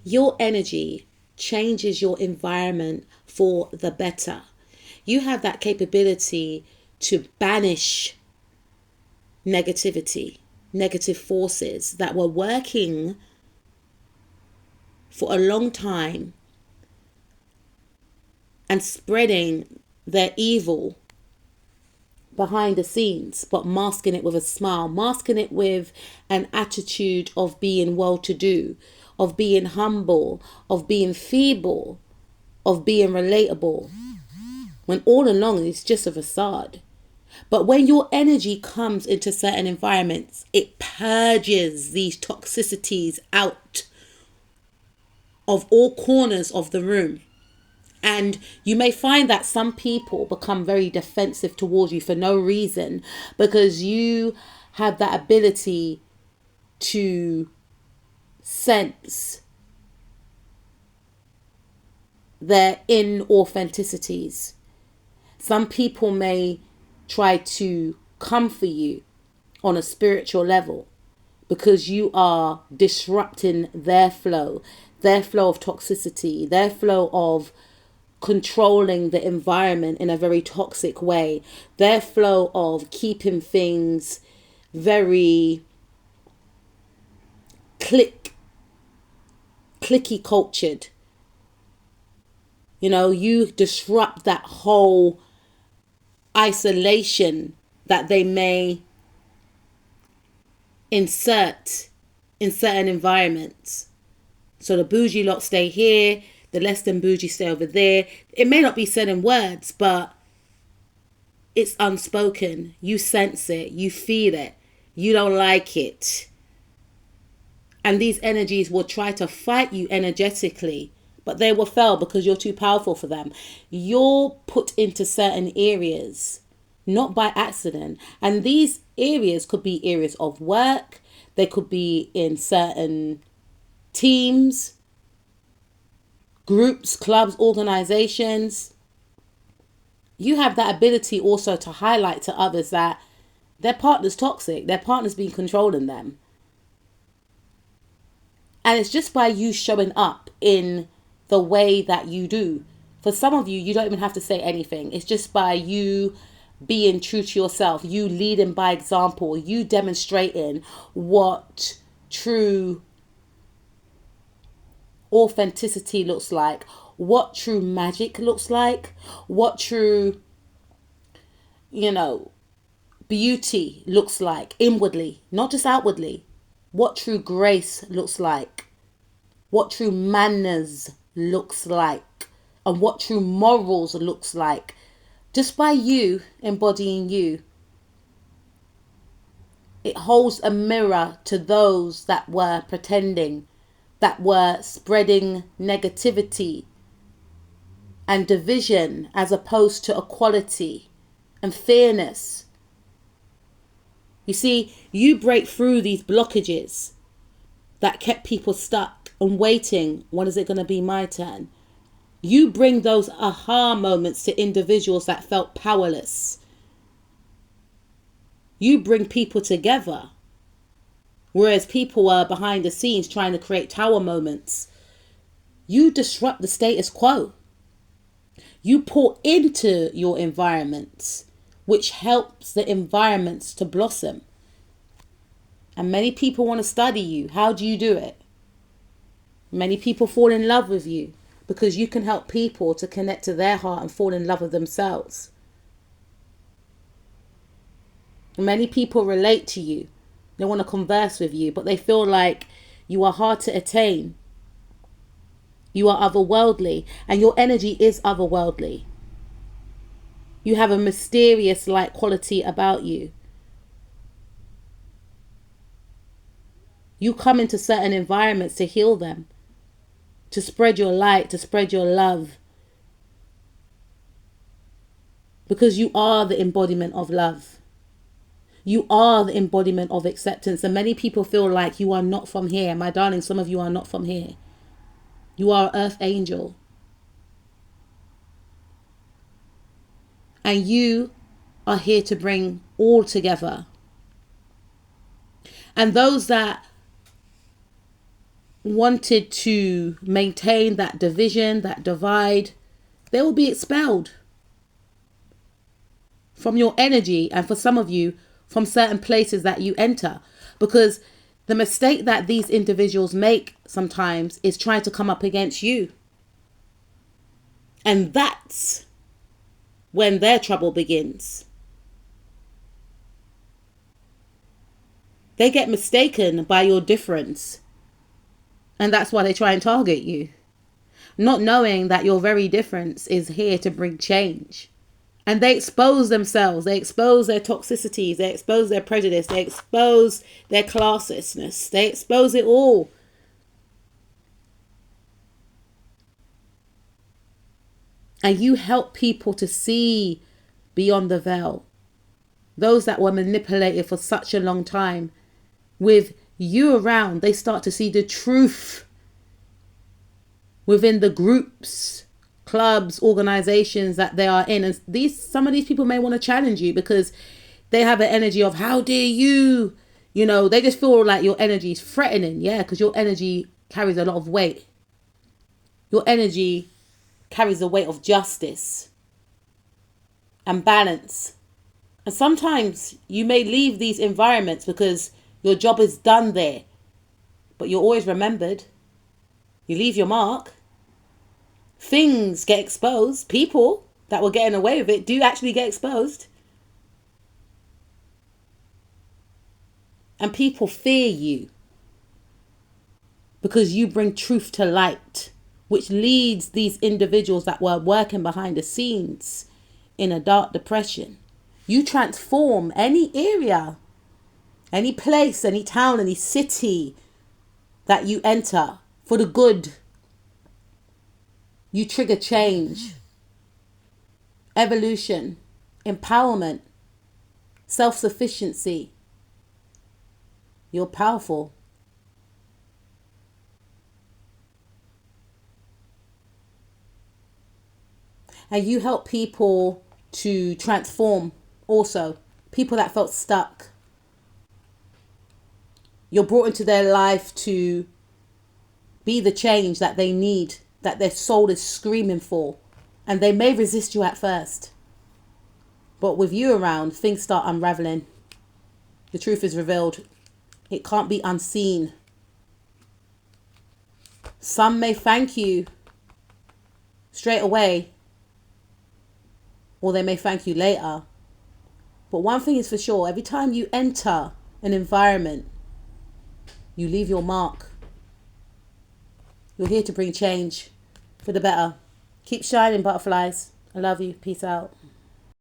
Your energy changes your environment for the better. You have that capability to banish negativity, negative forces that were working for a long time and spreading their evil behind the scenes, but masking it with a smile, masking it with an attitude of being well-to-do, of being humble, of being feeble, of being relatable, when all along it's just a facade. But when your energy comes into certain environments, it purges these toxicities out of all corners of the room. And you may find that some people become very defensive towards you for no reason, because you have that ability to sense their inauthenticities. Some people may try to come for you on a spiritual level because you are disrupting their flow of toxicity, their flow of controlling the environment in a very toxic way, their flow of keeping things very clicky cultured. You know, you disrupt that whole isolation that they may insert in certain environments. So the bougie lot stay here, the less than bougie stay over there. It may not be said in words, but it's unspoken. You sense it, you feel it, you don't like it. And these energies will try to fight you energetically, but they will fail because you're too powerful for them. You're put into certain areas, not by accident. And these areas could be areas of work. They could be in certain teams, groups, clubs, organizations. You have that ability also to highlight to others that their partner's toxic, their partner's been controlling them. And it's just by you showing up in the way that you do. For some of you, you don't even have to say anything. It's just by you being true to yourself, you leading by example, you demonstrating what true authenticity looks like, what true magic looks like, what true, beauty looks like inwardly, not just outwardly, what true grace looks like, what true manners looks like, and what true morals looks like. Just by you embodying you, it holds a mirror to those that were pretending, that were spreading negativity and division as opposed to equality and fairness. You see, you break through these blockages that kept people stuck and waiting. When is it going to be my turn? You bring those aha moments to individuals that felt powerless. You bring people together, whereas people were behind the scenes trying to create tower moments. You disrupt the status quo. You pour into your environments, which helps the environments to blossom. And many people want to study you. How do you do it? Many people fall in love with you because you can help people to connect to their heart and fall in love with themselves. Many people relate to you. They want to converse with you, but they feel like you are hard to attain. You are otherworldly, and your energy is otherworldly. You have a mysterious like quality about you. You come into certain environments to heal them, to spread your light, to spread your love. Because you are the embodiment of love. You are the embodiment of acceptance. And many people feel like you are not from here. My darling, some of you are not from here. You are an earth angel. And you are here to bring all together. And those that wanted to maintain that division, that divide, they will be expelled from your energy, and for some of you, from certain places that you enter. Because the mistake that these individuals make sometimes is trying to come up against you. And that's when their trouble begins. They get mistaken by your difference. And that's why they try and target you. Not knowing that your very difference is here to bring change. And they expose themselves. They expose their toxicities. They expose their prejudice. They expose their classlessness. They expose it all. And you help people to see beyond the veil. Those that were manipulated for such a long time, with you around, they start to see the truth within the groups, clubs, organizations that they are in. And some of these people may want to challenge you because they have an energy of, how dare you? You know, they just feel like your energy is threatening. Yeah, because your energy carries a lot of weight. Your energy carries the weight of justice and balance. And sometimes you may leave these environments because your job is done there, but you're always remembered. You leave your mark. Things get exposed. People that were getting away with it do actually get exposed. And people fear you because you bring truth to light, which leads these individuals that were working behind the scenes in a dark depression. You transform any area, any place, any town, any city that you enter for the good. You trigger change, evolution, empowerment, self-sufficiency. You're powerful. And you help people to transform also. People that felt stuck. You're brought into their life to be the change that they need, that their soul is screaming for. And they may resist you at first. But with you around, things start unraveling. The truth is revealed. It can't be unseen. Some may thank you straight away, or they may thank you later. But one thing is for sure, every time you enter an environment, you leave your mark. You're here to bring change for the better. Keep shining, butterflies. I love you. Peace out.